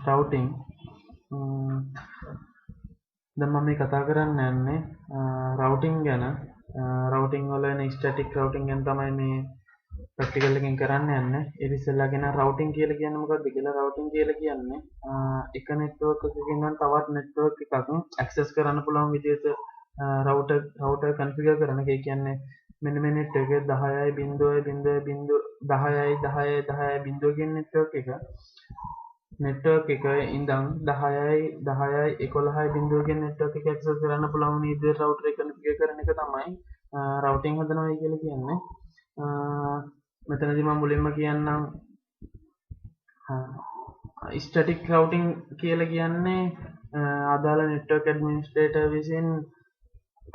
routing දැන් මම මේ කතා කරන්න යන්නේ routing ගැන routing වල static routing ගැන තමයි මේ ප්‍රැක්ටිකල් එකෙන් කරන්න යන්නේ. ඒ ඉස්සෙල්ලා කියන routing කියලා කියන්නේ මොකක්ද කියලා routing කියලා කියන්නේ එක network එකකින් නම් තවත් network එකක් access කරන්න පුළුවන් විදිහට router configure කරන එක. ඒ කියන්නේ මෙන්න මේ network එක 10.0.0.10.10.10.10 කියන network එක network එක ඉඳන් 10.10.11 බිඳුව කියන network එක access කරන්න පුළුවන් විදිහට router එක configure කරන එක තමයි routing හදනවා කියලා කියන්නේ. මෙතනදී මම මුලින්ම කියන්නම් static routing කියලා කියන්නේ අදාළ network administrator විසින්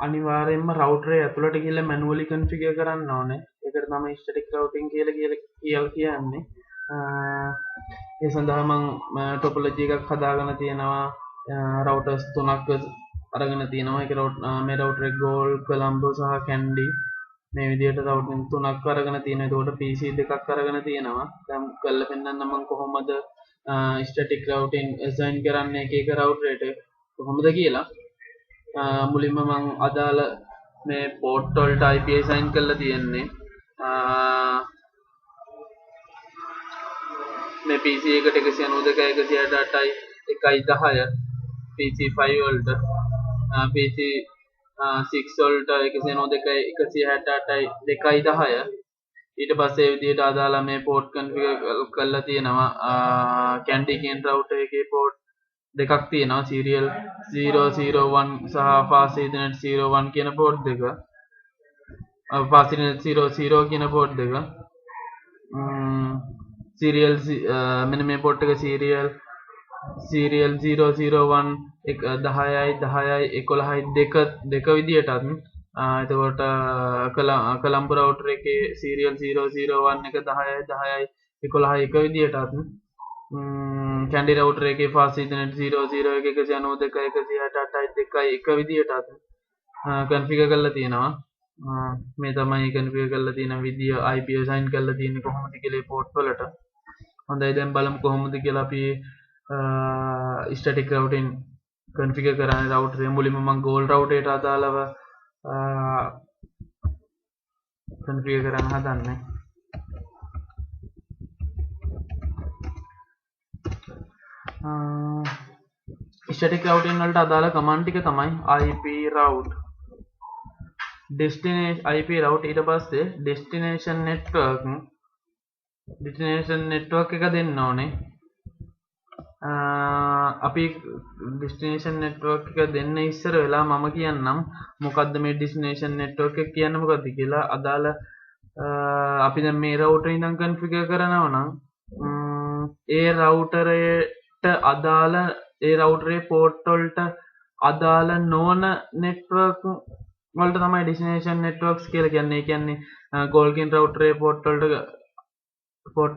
අනිවාර්යයෙන්ම router එක ඇතුළට ගිහිල්ලා manually configure කරන්න ඕනේ. ඒකට තමයි static routing කියලා කියන්නේ. ඒ සඳහා මම topology එකක් හදාගෙන තියෙනවා. routers තුනක් අරගෙන තියෙනවා. ඒක මේ router එක gold, colombo සහ candy මේ විදිහට routing තුනක් අරගෙන තියෙනවා. ඒකට PC දෙකක් අරගෙන තියෙනවා. දැන් කරලා පෙන්නන්න මම කොහොමද static routing assign කරන්නේ එක router එකට කොහොමද කියලා. මුලින්ම මම අදාළ මේ port වලට IP assign කරලා තියෙන්නේ. මේ PC එකට 192.168.1.10 PC 5 වලට PC 6 වලට 192.168.2.10 ඊට පස්සේ ඒ විදිහට අදාළ මේ port configure කරලා තියෙනවා. candy කියන router එකේ port දෙකක් තියෙනවා. serial 001 සහ fast ethernet 01 කියන port දෙක. fast ethernet 00 කියන port දෙක. serial මෙන්න මේ port එක serial 001 10.10.11 දෙක විදියටත් එතකොට colombo router එකේ serial 001 එක 10.10.11 එක විදියටත් candy router එකේ fast ethernet 001 192.168.2 එක විදියටත් configure කරලා තියෙනවා. මේ තමයි configure කරලා තියෙන විදිය IP assign කරලා තියෙන්නේ කොහොමද කියලා port වලට. හොඳයි දැන් බලමු කොහොමද කියලා අපි static routing configure කරන්නේ router එක. මුලින්ම මම gold router එකට අදාළව configure කරන්න හදන්නේ. static routing වලට අදාළ command ටික තමයි IP route destination IP route ඊට පස්සේ destination network එක දෙන්න ඕනේ. අපි destination network එක දෙන්න ඉස්සර වෙලා මම කියන්නම් මොකද්ද මේ destination network එක කියන්නේ මොකද්ද කියලා. අදාළ අපි දැන් මේ router ඉඳන් configure කරනවා නම් ඒ router එකට අදාළ ඒ router ඒ port වලට අදාළ නොවන network වලට තමයි destination networks කියලා කියන්නේ. ඒ කියන්නේ Golgin router ඒ port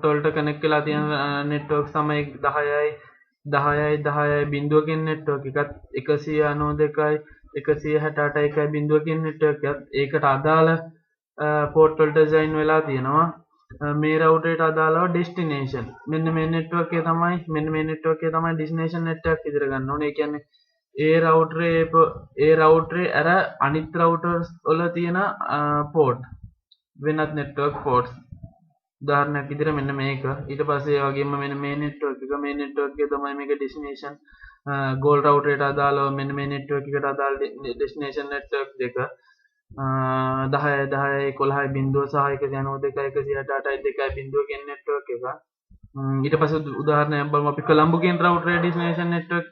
වලට connect වෙලා තියෙන networks තමයි 10.10.10 බිඳුවකින් network එකත් 192.168.1 බිඳුවකින් network එකත් ඒකට අදාළ port වලට design වෙලා තියෙනවා. මේ router එකට අදාළව destination මෙන්න මේ network එක තමයි destination network විදිහට ගන්න ඕනේ. ඒ කියන්නේ ඒ router අර අනිත් routers වල තියෙන port වෙනත් network ports උදාහරණයක් විදිහට මෙන්න මේක. ඊට පස්සේ ඒ වගේම මෙන්න මේ network එක තමයි මේක destination gold router එකට අදාළව මෙන්න මේ network එකට අදාළ destination network දෙක 10.10.11 බිඳුව සහ 192.168.2 බිඳුව කියන network එක. ඊට පස්සේ උදාහරණයක් බලමු අපි colombo කියන router destination network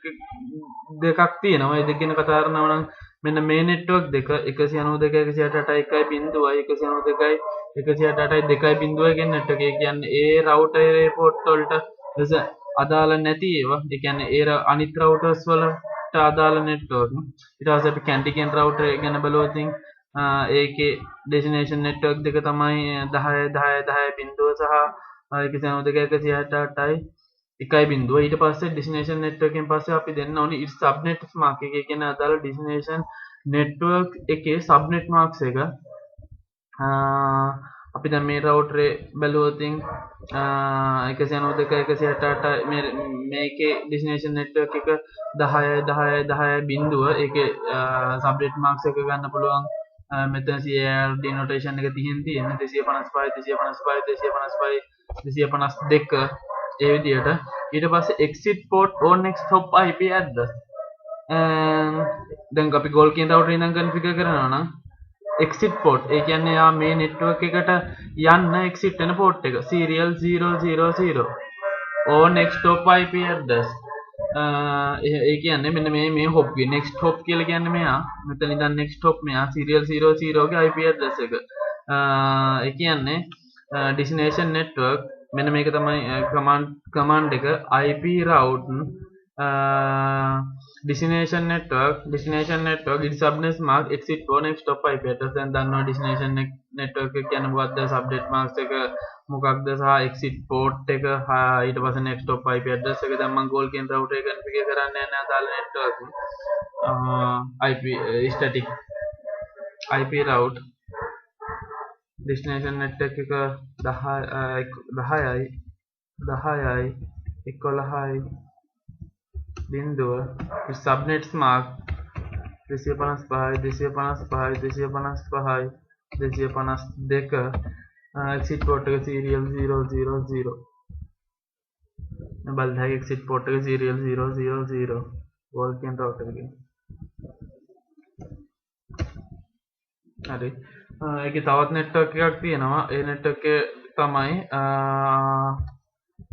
දෙකක් තියෙනවා. ඒ දෙක ගැන කතා කරනවා නම් මෙන්න මේ network දෙක 192.168.1 බිඳුවයි 192.168.2 බිඳුවයි කියන network. ඒ කියන්නේ ඒ router ඒ port වලට අදාළ නැති ඒවා. ඒ කියන්නේ ඒ අනිත් routers වලට අදාළ network. ඊට පස්සේ අපි candy කියන router ගැන බලුවොත් ඒකේ destination network දෙක තමයි 10.10.10 බිඳුව සහ 192.168.1 බිඳුව. ඊට පස්සේ destination network එකෙන් පස්සේ අපි දෙන්න ඕනේ subnet mark එක. ඒ කියන්නේ අදාළ destination network එකේ subnet marks එක අපි දැන් මේ රවුටර් බැලුවොත් 192.168 මේකේ ඩෙස්ටිනේෂන් නෙට්වර්ක් එක 10 බිංදුව ඒකේ සබ්නෙට් මාක්ස් එක ගන්න පුළුවන් මෙතන CARD නොටේෂන් එක තියෙන්නේ 255 252 ඒ විදිහට ඊට පස්සේ exit port on next hop IP address දැන් අපි goal කියන router ඉඳන් configure කරනවා නම් exit port ඒ කියන්නේ යා මේ network එකට යන්න exit වෙන port එක serial 000 on next hop IP address ඒ කියන්නේ මෙන්න මේ hop ගේ next hop කියලා කියන්නේ මෙයා මෙතන ඉඳන් next hop මෙයා serial 00 ගේ IP address එක ඒ කියන්නේ destination network මෙන්න මේක තමයි command එක IP route destination network it subnet mark exit for next stop IP address දැන් දන්නවා destination network එක කියන්නේ මොකක්ද subnet marks එක මොකක්ද සහ exit port එක ඊට පස්සේ next stop IP address එක දැන් මම goal කියන router එක configure කරන්න යන්නේ අදාළ network IP static IP route destination network එක 10යි 11යි බිංදුව subnets mark 255 exit port එක serial 000 බලන්න exit port එක serial 000 goal කියන router එකේ හරි ඒකේ තවත් network එකක් තියෙනවා ඒ network එක තමයි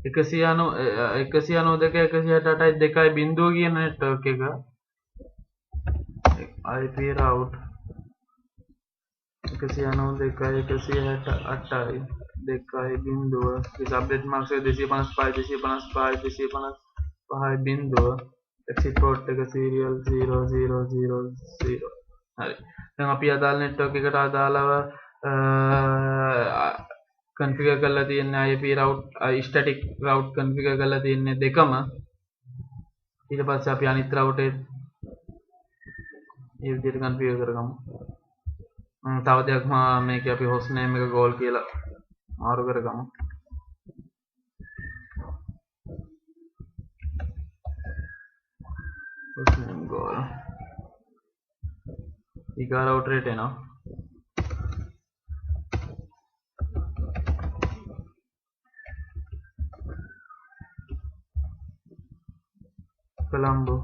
192.168.2 බිංදුව කියන network එක IP route 192.168.2 බිංදුව subnet marks එක 255 බිංදුව exit port එක serial 000 හරි දැන් අපි අදාළ network එකට අදාළව configure කරලා තියෙන්නේ IP route static route configure කරලා තියෙන්නේ දෙකම ඊට පස්සේ අපි අනිත් router මේ විදිහට configure කරගමු තව දෙයක් මේකේ අපි host name එක goal කියලා මාරු කරගමු host name goal ඊගා router එකට එනවා Colombo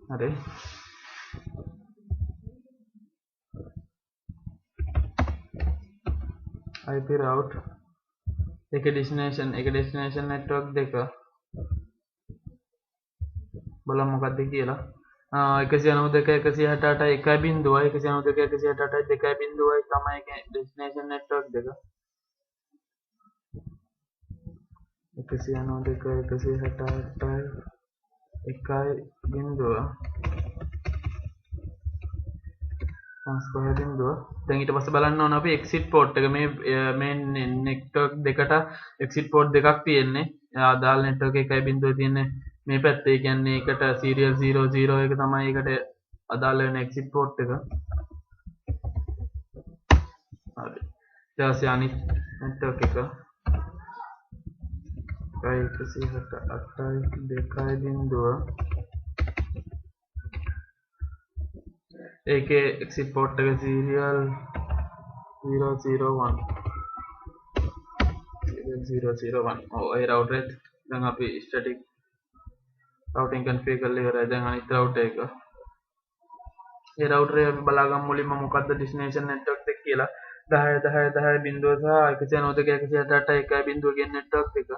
හරි IP route එක destination network දෙක බලමු මොකක්ද කියලා 192.168.1 බිංදුවයි 192.168.2 බිංදුවයි තමයි destination network දෙක 192.168.1 බිංදුව 5 බිංදුව දැන් ඊට පස්සේ බලන්න ඕන අපි exit port එක මේ network දෙකට exit port දෙකක් තියෙන්නේ අදාළ network එකයි බිංදුව තියෙන්නේ මේ පැත්තේ කියන්නේ ඒකට serial 00 එක තමයි ඒකට අදාළ වෙන exit port එක හරි ඊට පස්සේ අනිත් network එක 168.2 බිංදුව ඒකේ exit port එක serial 001 ඔව් ඒ router එක දැන් අපි static routing configure කරලා ඉවරයි දැන් අනිත් router එක ඒ router එක අපි බලාගමු මුලින්ම මොකක්ද destination network එක කියලා 10 බිංදුව සහ 192.168.1 බිංදුව කියන network එක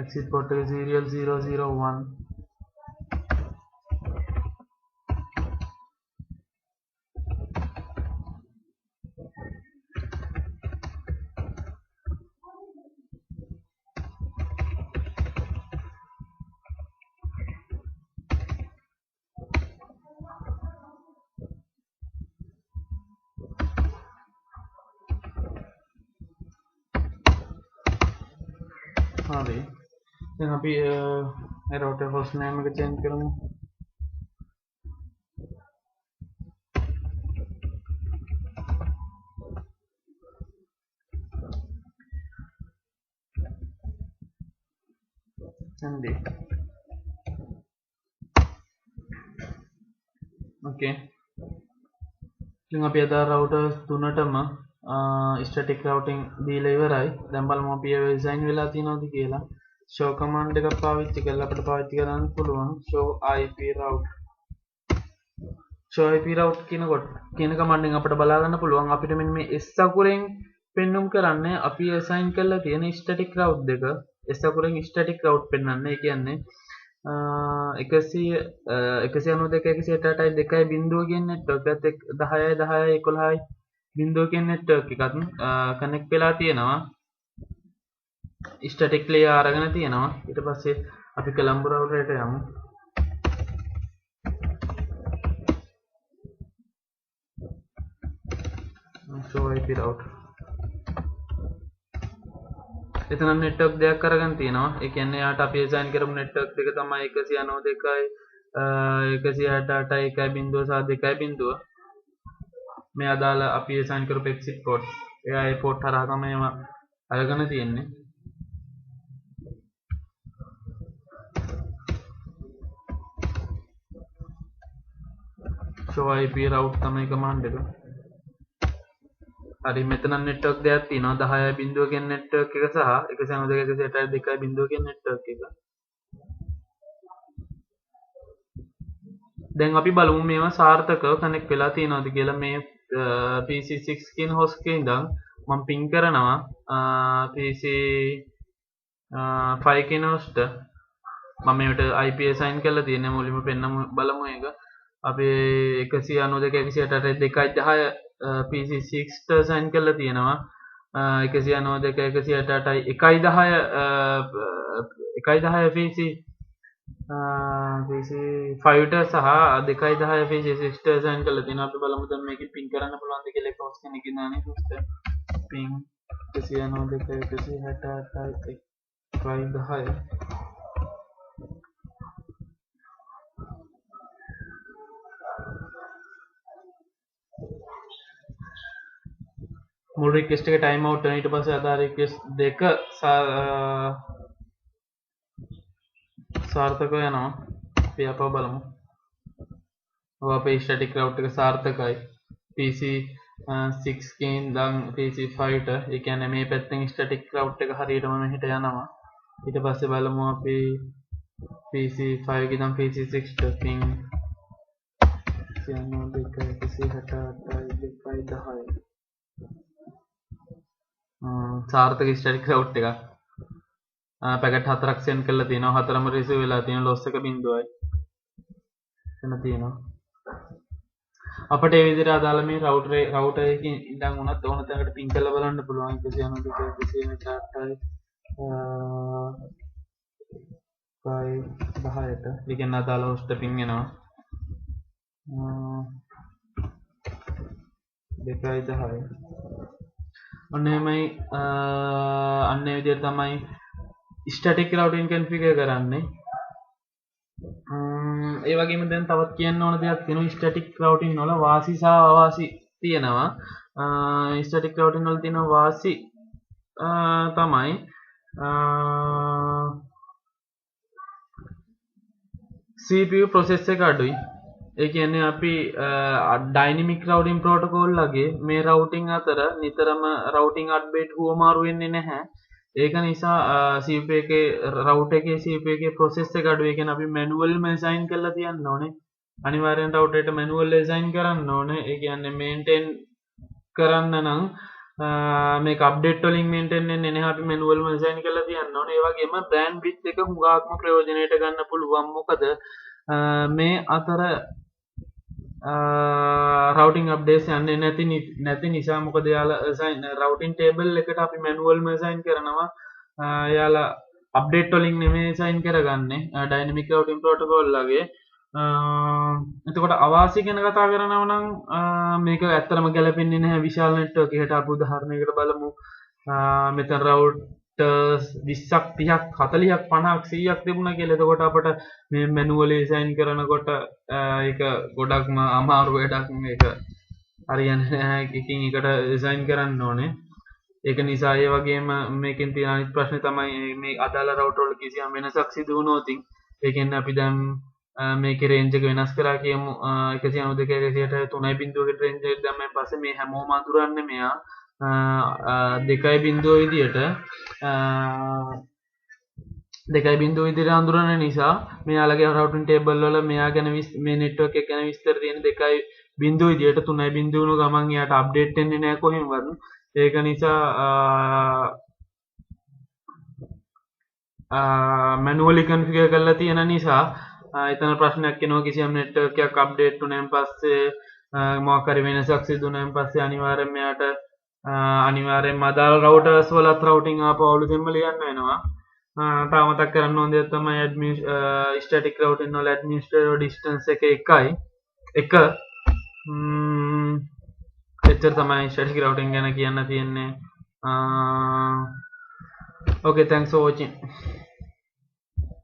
exit port එක serial 001 හරි. දැන් අපි ඒ router host name එක change කරමු. MD. Okay. ඉතින් අපි අද routers තුනටම static routing දීලා ඉවරයි. දැන් බලමු අපි ඒව design වෙලා තියෙනවද කියලා. show command එකක් පාවිච්චි කරලා අපිට පාවිච්චි කරන්න පුළුවන් show IP route. show IP route කියන command එකෙන් අපිට බලා ගන්න පුළුවන් අපිට මෙන්න මේ S අකුරෙන් පෙන්වුම් කරන්නේ අපි assign කරලා තියෙන static route දෙක. S අකුරෙන් static route පෙන්වන්නේ. ඒ කියන්නේ 192.168.2.0 කියන network එකත් 10.10.11 බිඳුව කියන network එකත් connect වෙලා තියෙනවා. static layer අරගෙන තියෙනවා. ඊට පස්සේ අපි Colombo router එකට යමු. show IP router. එතන network දෙකක් අරගෙන තියෙනවා. ඒ කියන්නේ යාට අපි assign කරමු network දෙක තමයි 192.168.1.0 මේ අදාළ අපි assign කරපු exit port. එයා ඒ port හරහා තමයි ඒවා අරගෙන තියෙන්නේ. show IP route තමයි command එක. හරි මෙතන network දෙකක් තියෙනවා 10.0 කියන network එක සහ 192.168.2.0 කියන network එක. දැන් අපි බලමු මේවා සාර්ථකව connect වෙලා තියෙනවද කියලා. මේ PC6 කියන host එකේ ඉඳන් මම ping කරනවා PC5 කියන host මම මේකට IP assign කරලා තියෙනවා. මුලින්ම පෙන්නමු බලමු ඒක. අපි 192.168.2.10 PC6 ට assign කරලා තියෙනවා. 192.168.1.10 PC5 ට සහ 2.10 PC6 ට assign කරලා තියෙනවා. අපි බලමු දැන් මේකෙන් ping කරන්න පුළුවන්ද කියලා. එක host කෙනෙක්ගේ දාන්නේ host ping 192.168.1.10 මුල් රික්වෙස්ට් එක ටයිම් අවුට් වෙන ඊට පස්සේ අදාළ රික්වෙස්ට් දෙක සාර්ථක වෙනවා. අපි අපව බලමු. ඔය අපේ ස්ටැටික් රවුට් එක සාර්ථකයි. PC6 කින් ඉඳන් PC5 ට. ඒ කියන්නේ මේ පැත්තෙන් ස්ටැටික් රවුට් එක හරියටම මෙහෙට යනවා. ඊට පස්සේ බලමු අපි PC5 ඉඳන් PC6 ට ping 192.168.2.10 සාර්ථක ස්ටැටික් රවුට් එකක්. පැකට් 4ක් සෙන්ඩ් කරලා තියෙනවා. 4ම රිසීව් වෙලා තියෙන loss එක 0යි. එතන තියෙනවා. අපිට ඒ විදිහට අදාළ මේ router එකකින් ඉඳන් උනත් ඕන තැනකට ping කරලා බලන්න පුළුවන්. 192.168.10ට. ඒ කියන්නේ අදාළ host ping වෙනවා. 2.10 ඔන්න එහෙමයි. අන්න ඒ විදිහට තමයි static routing configure කරන්නේ. ඒ වගේම දැන් තවත් කියන්න ඕන දෙයක් තියෙනවා. static routing වල වාසි සහ අවාසි තියෙනවා. static routing වල තියෙන වාසි තමයි CPU process එක අඩුයි. ඒ කියන්නේ අපි dynamic routing protocol ලගේ මේ routing අතර නිතරම routing update හුවමාරු වෙන්නේ නැහැ. ඒක නිසා CPU එකේ router එකේ CPU එකේ process එක අඩුයි. ඒ කියන්නේ අපි manual assign කරලා තියන්න ඕනේ. අනිවාර්යෙන් router එකට manual assign කරන්න ඕනේ. ඒ කියන්නේ maintain කරන්න නම් මේක update වලින් maintain වෙන්නේ නැහැ. අපි manual assign කරලා තියන්න ඕනේ. ඒ වගේම bandwidth එක හුඟක්ම ප්‍රයෝජනයට ගන්න පුළුවන්. මොකද මේ අතර routing updates යන්නේ නැති නිසා. මොකද යාලා assign routing table එකට අපි manual assign කරනවා. යාලා update වලින් නෙමෙයි assign කරගන්නේ dynamic routing protocol ලගේ. එතකොට අවාසි ගැන කතා කරනවා නම් මේක ඇත්තටම ගැලපෙන්නේ නැහැ විශාල network එකකට. අපි උදාහරණයකට බලමු. මෙතන letters 20ක් 30ක් 40ක් 50ක් 100ක් තිබුණා කියලා. එතකොට අපට මේ manually assign කරනකොට ඒක ගොඩක්ම අමාරු වැඩක්. මේක හරියන්නේ නැහැ. එකකින් එකට assign කරන්න ඕනේ. ඒක නිසා ඒ වගේම මේකෙන් තියෙන අනිත් ප්‍රශ්නේ තමයි මේ අදාළ router වල කිසියම් වෙනසක් සිදු වුණොත් ඒ කියන්නේ අපි දැන් මේකේ range එක වෙනස් කරා කියමු 192 3.0කට range එක දැම්මන් පස්සේ මේ හැමෝම අඳුරන්නේ මෙයා 2.0 විදියට 2.0 විදියට අඳුරන නිසා මෙයාලගේ routing table වල මෙයා ගැන මේ network එක ගැන විස්තර තියෙන 2.0 විදියට 3.0 වුණු ගමන් එයාට update වෙන්නේ නැහැ කොහෙන්වත්. ඒක නිසා manually configure කරලා තියෙන නිසා එතන ප්‍රශ්නයක් එනවා කිසියම් network එකක් update වුණාන් පස්සේ මොකක් හරි වෙනසක් සිදු වුණාන් පස්සේ අනිවාර්යයෙන්ම එයාට අනිවාර්යයෙන්ම අදාළ routers වලත් routing ආපහු අලුතෙන්ම ලියන්න වෙනවා. තාම මතක් කරන්න ඕන දේ තමයි static routing වල administrator distance එක 1යි. එච්චර තමයි static routing ගැන කියන්න තියෙන්නේ. Okay, thanks for watching.